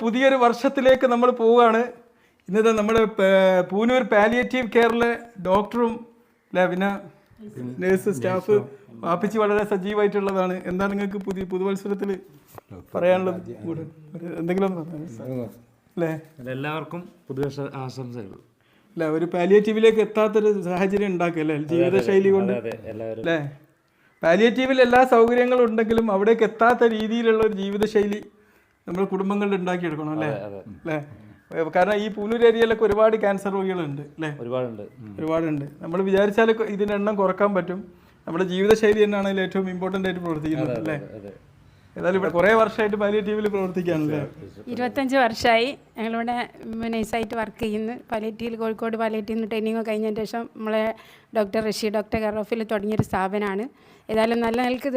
പുതിയൊരു വർഷത്തിലേക്ക് നമ്മൾ പോവുകയാണ്. ഇന്നത്തെ നമ്മുടെ പൂനൂർ പാലിയേറ്റീവ് കെയറിലെ ഡോക്ടറും അല്ലേ, പിന്നെ നേഴ്സ് സ്റ്റാഫ് വാപ്പിച്ച് വളരെ സജീവമായിട്ടുള്ളതാണ്. എന്താണ് നിങ്ങൾക്ക് പുതുവത്സരത്തിൽ പറയാനുള്ളത്? എന്തെങ്കിലും അല്ലേ? എല്ലാവർക്കും പുതുവർഷ ആശംസകൾ. അല്ല, ഒരു പാലിയേറ്റീവിലേക്ക് എത്താത്തൊരു സാഹചര്യം ഉണ്ടാക്കുക അല്ലേ, ജീവിതശൈലി കൊണ്ട് അല്ലേ? പാലിയേറ്റീവിൽ എല്ലാ സൗകര്യങ്ങളും ഉണ്ടെങ്കിലും അവിടേക്ക് എത്താത്ത രീതിയിലുള്ള ഒരു ജീവിതശൈലി നമ്മൾ കുടുംബങ്ങളിൽ ഉണ്ടാക്കിയെടുക്കണം അല്ലേ? അല്ലേ? കാരണം ഈ പൂനൂർ ഏരിയയിലൊക്കെ ഒരുപാട് ക്യാൻസർ രോഗികളുണ്ട് അല്ലേ? ഒരുപാടുണ്ട്. നമ്മൾ വിചാരിച്ചാൽ ഇതിൻ്റെ എണ്ണം കുറക്കാൻ പറ്റും. നമ്മുടെ ജീവിതശൈലി തന്നെയാണ് അതിൽ ഏറ്റവും ഇമ്പോർട്ടൻ്റ് ആയിട്ട് പ്രവർത്തിക്കുന്നത് അല്ലേ? ഏതായാലും ഇവിടെ കുറേ വർഷമായിട്ട് പാലിയേറ്റീവിൽ പ്രവർത്തിക്കാനല്ലേ? 25 വർഷമായി ഞങ്ങളിവിടെ നഴ്സായിട്ട് വർക്ക് ചെയ്യുന്നു. പാലിയേറ്റീവിൽ കോഴിക്കോട് പാലിയേറ്റീവ് ട്രെയിനിങ് കഴിഞ്ഞതിന് ശേഷം നമ്മളെ ഡോക്ടർ കെയർ ഓഫിൽ തുടങ്ങിയൊരു സ്ഥാപനമാണ്. ഏതായാലും നല്ല നിലക്ക്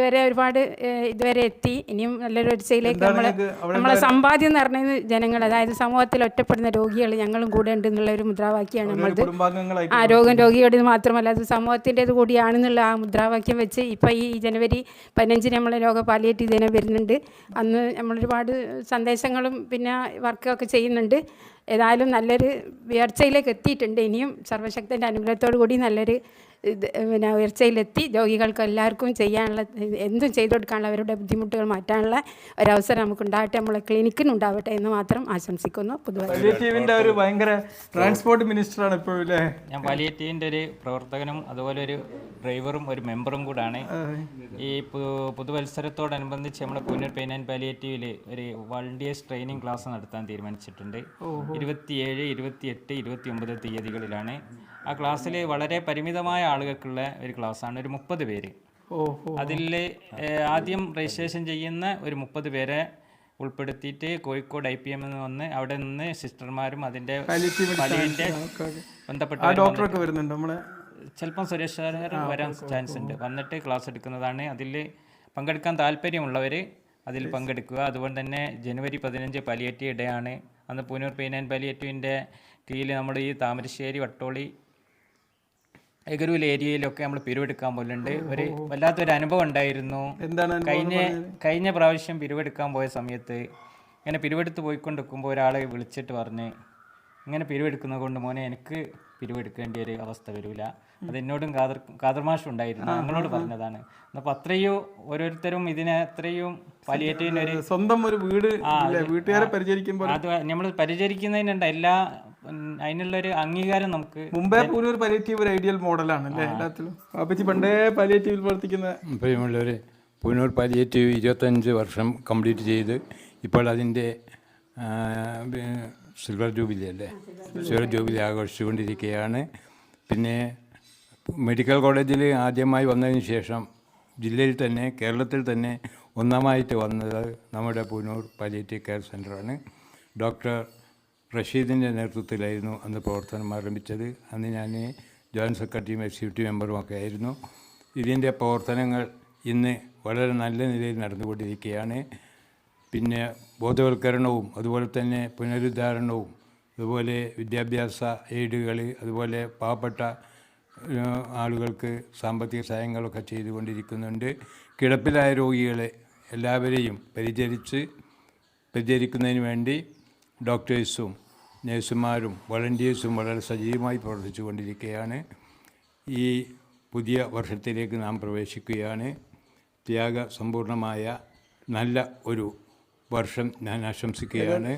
ഇതുവരെ എത്തി. ഇനിയും നല്ലൊരു ചികിത്സയിലേക്ക് നമ്മളെ സമ്പാദ്യം എന്ന് പറഞ്ഞത് ജനങ്ങൾ, അതായത് സമൂഹത്തിൽ ഒറ്റപ്പെടുന്ന രോഗികൾ ഞങ്ങളും കൂടെ ഉണ്ട് എന്നുള്ള ഒരു മുദ്രാവാക്യമാണ് നമ്മളത്. രോഗിയോട് മാത്രമല്ല, അത് സമൂഹത്തിൻ്റെത് കൂടിയാണെന്നുള്ള ആ മുദ്രാവാക്യം വെച്ച് ഇപ്പോൾ ഈ ജനുവരി 15 നമ്മളെ ലോക പാലിയേറ്റീവ് ദിനം വരുന്നുണ്ട്. അന്ന് നമ്മളൊരുപാട് സന്ദേശങ്ങളും പിന്നെ വർക്കൊക്കെ ചെയ്യുന്നുണ്ട്. ഏതായാലും നല്ലൊരു ഉയർച്ചയിലേക്ക് എത്തിയിട്ടുണ്ട്. ഇനിയും സർവശക്തൻ്റെ അനുഗ്രഹത്തോടു കൂടി നല്ലൊരു പിന്നെ ഉയർച്ചയിലെത്തി രോഗികൾക്ക് എല്ലാവർക്കും ചെയ്യാനുള്ള എന്തും ചെയ്തു കൊടുക്കാനുള്ള അവരുടെ ബുദ്ധിമുട്ടുകൾ മാറ്റാനുള്ള ഒരവസരം നമുക്കുണ്ടാകട്ടെ, നമ്മളെ ക്ലിനിക്കിനുണ്ടാവട്ടെ എന്ന് മാത്രം ആശംസിക്കുന്നു. പാലിയേറ്റീവിൻ്റെ ഒരു ഭയങ്കര ട്രാൻസ്പോർട്ട് മിനിസ്റ്ററാണ് ഇപ്പോഴല്ലേ? ഞാൻ പാലിയേറ്റീവിൻ്റെ ഒരു പ്രവർത്തകനും അതുപോലെ ഒരു ഡ്രൈവറും ഒരു മെമ്പറും കൂടാണ്. ഈ പുതുവത്സരത്തോടനുബന്ധിച്ച് നമ്മുടെ പൂനൂർ പെയിൻ ആൻഡ് പാലിയേറ്റീവിൽ ഒരു വോളണ്ടിയേഴ്സ് ട്രെയിനിങ് ക്ലാസ് നടത്താൻ തീരുമാനിച്ചിട്ടുണ്ട്. 27, 28, 29 തീയതികളിലാണ്. ആ ക്ലാസ്സിൽ വളരെ പരിമിതമായ ആളുകൾക്കുള്ള ഒരു ക്ലാസ്സാണ്. ഒരു 30 പേര്. അതിൽ ആദ്യം രജിസ്ട്രേഷൻ ചെയ്യുന്ന ഒരു 30 പേരെ ഉൾപ്പെടുത്തിയിട്ട് കോഴിക്കോട് IPM വന്ന് അവിടെ നിന്ന് സിസ്റ്റർമാരും അതിൻ്റെ ബന്ധപ്പെട്ട ഡോക്ടറൊക്കെ വരുന്നുണ്ട്. നമ്മളെ ചിലപ്പം സുരേഷ് സാർ വരാൻ ചാൻസ് ഉണ്ട്. വന്നിട്ട് ക്ലാസ് എടുക്കുന്നതാണ്. അതിൽ പങ്കെടുക്കാൻ താല്പര്യമുള്ളവർ അതിൽ പങ്കെടുക്കുക. അതുപോലെ തന്നെ ജനുവരി 15 പാലിയേറ്റീവ് ഡേ ആണ്. അന്ന് പൂനൂർ പെയിൻ ആൻഡ് പാലിയേറ്റീവിൻ്റെ കീഴിൽ നമ്മുടെ ഈ താമരശ്ശേരി, വട്ടോളി, എഗരൂൽ ഏരിയയിലൊക്കെ നമ്മൾ പിരിവെടുക്കാൻ പോലുണ്ട്. ഒരു വല്ലാത്തൊരു അനുഭവം ഉണ്ടായിരുന്നു. കഴിഞ്ഞ പ്രാവശ്യം പിരിവെടുക്കാൻ പോയ സമയത്ത് ഇങ്ങനെ പിരിവെടുത്ത് പോയിക്കൊണ്ടിരിക്കുമ്പോൾ ഒരാളെ വിളിച്ചിട്ട് പറഞ്ഞ്, ഇങ്ങനെ പിരിവെടുക്കുന്നത് കൊണ്ട് മോനെ എനിക്ക് പിരിവെടുക്കേണ്ട ഒരു അവസ്ഥ വരില്ല. അത് എന്നോടും കാദർമാഷും ഉണ്ടായിരുന്നു, ഞങ്ങളോട് പറഞ്ഞതാണ്. അപ്പോൾ അത്രയോ ഓരോരുത്തരും ഇതിനെ അത്രയും പാലിയേറ്റീവിന് ഒരു സ്വന്തം ഒരു വീട്ടുകാരെ പരിചരിക്കുമ്പോൾ അത് നമ്മൾ പരിചരിക്കുന്നതിനുണ്ട് എല്ലാ അതിനുള്ളൊരു അംഗീകാരം നമുക്ക്. മുമ്പേ പൂനൂർ പാലിയേറ്റീവ് ഒരു ഐഡിയൽ മോഡലാണ് അല്ലേ എല്ലാത്തിലും? അപ്പച്ചി പണ്ടേ പാലിയേറ്റീവിൽ പ്രവർത്തിക്കുന്ന പ്രിയമുള്ളവർ, പൂനൂർ പാലിയേറ്റീവ് 25 വർഷം കംപ്ലീറ്റ് ചെയ്ത് ഇപ്പോൾ അതിൻ്റെ സിൽവർ ജൂബിലി അല്ലേ, സിൽവർ ജൂബിലി ആഘോഷിച്ചുകൊണ്ടിരിക്കുകയാണ്. പിന്നെ മെഡിക്കൽ കോളേജിൽ ആദ്യമായി വന്നതിന് ശേഷം ജില്ലയിൽ തന്നെ കേരളത്തിൽ തന്നെ ഒന്നാമായിട്ട് വന്നത് നമ്മുടെ പൂനൂർ പാലിയേറ്റീവ് കെയർ സെൻ്ററാണ്. ഡോക്ടർ റഷീദിൻ്റെ നേതൃത്വത്തിലായിരുന്നു അന്ന് പ്രവർത്തനം ആരംഭിച്ചത്. അന്ന് ഞാൻ ജോയിൻറ്റ് സെക്രട്ടറിയും എക്സിക്യൂട്ടീവ് മെമ്പറും ഒക്കെ ആയിരുന്നു. ഇതിൻ്റെ പ്രവർത്തനങ്ങൾ ഇന്ന് വളരെ നല്ല നിലയിൽ നടന്നുകൊണ്ടിരിക്കുകയാണ്. പിന്നെ ബോധവൽക്കരണവും അതുപോലെ തന്നെ പുനരുദ്ധാരണവും അതുപോലെ വിദ്യാഭ്യാസ എയ്ഡുകൾ, അതുപോലെ പാവപ്പെട്ട ആളുകൾക്ക് സാമ്പത്തിക സഹായങ്ങളൊക്കെ ചെയ്തുകൊണ്ടിരിക്കുന്നുണ്ട്. കിടപ്പിലായ രോഗികളെ എല്ലാവരെയും പരിചരിക്കുന്നതിന് വേണ്ടി ഡോക്ടേഴ്സും നഴ്സുമാരും വളണ്ടിയേഴ്സും വളരെ സജീവമായി പ്രവർത്തിച്ചു കൊണ്ടിരിക്കുകയാണ്. ഈ പുതിയ വർഷത്തിലേക്ക് നാം പ്രവേശിക്കുകയാണ്. ത്യാഗസമ്പൂർണമായ നല്ല ഒരു വർഷം ഞാൻ ആശംസിക്കുകയാണ്.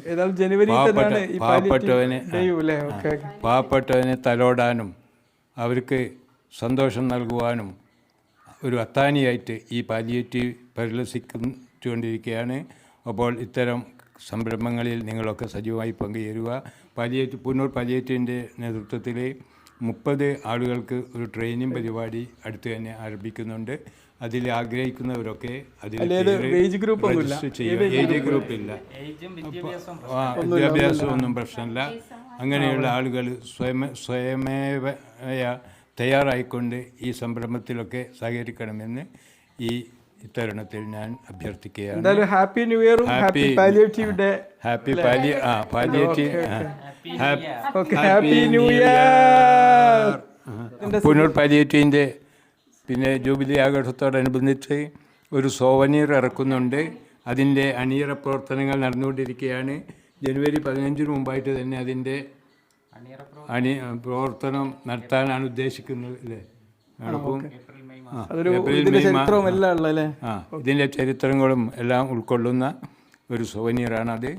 പാവപ്പെട്ടവനെ തലോടാനും അവർക്ക് സന്തോഷം നൽകുവാനും ഒരു അത്താണിയായിട്ട് ഈ പാലിയേറ്റീവ് പരിലസിച്ചുകൊണ്ടിരിക്കുകയാണ്. അപ്പോൾ ഇത്തരം സംരംഭങ്ങളിൽ നിങ്ങളൊക്കെ സജീവമായി പങ്കുചേരുക. പൂനൂർ പാലിയേറ്റീവിൻ്റെ നേതൃത്വത്തിൽ 30 ആളുകൾക്ക് ഒരു ട്രെയിനിങ് പരിപാടി അടുത്ത് തന്നെ ആരംഭിക്കുന്നുണ്ട്. അതിൽ ആഗ്രഹിക്കുന്നവരൊക്കെ ഏജ് ഗ്രൂപ്പില്ല, വിദ്യാഭ്യാസം ഒന്നും പ്രശ്നമില്ല. അങ്ങനെയുള്ള ആളുകൾ സ്വയമേവ തയ്യാറായിക്കൊണ്ട് ഈ സംരംഭത്തിലൊക്കെ സഹകരിക്കണമെന്ന് ഈ ഇത്തരുണത്തിൽ ഞാൻ അഭ്യർത്ഥിക്കുകയാണ്. ഹാപ്പി ന്യൂ ഇയറും happy palliative day. Happy palliative happy new year. Poonoor പാലിയേറ്റീവിൻ്റെ പിന്നെ ജൂബിലി ആഘോഷത്തോടനുബന്ധിച്ച് ഒരു സോവനീർ ഇറക്കുന്നുണ്ട്. അതിൻ്റെ അണിയറ പ്രവർത്തനങ്ങൾ നടന്നുകൊണ്ടിരിക്കുകയാണ്. ജനുവരി 15 മുമ്പായിട്ട് തന്നെ അതിൻ്റെ പ്രവർത്തനം നടത്താനാണ് ഉദ്ദേശിക്കുന്നത് അല്ലേ? അപ്പം അതൊരു ഇതിന്റെ ചരിത്രവും എല്ലാം ഉള്ളതല്ലേ? ഇതിൻ്റെ ചരിത്രങ്ങളും എല്ലാം ഉൾക്കൊള്ളുന്ന ഒരു സോവനിയറാണ് അത്.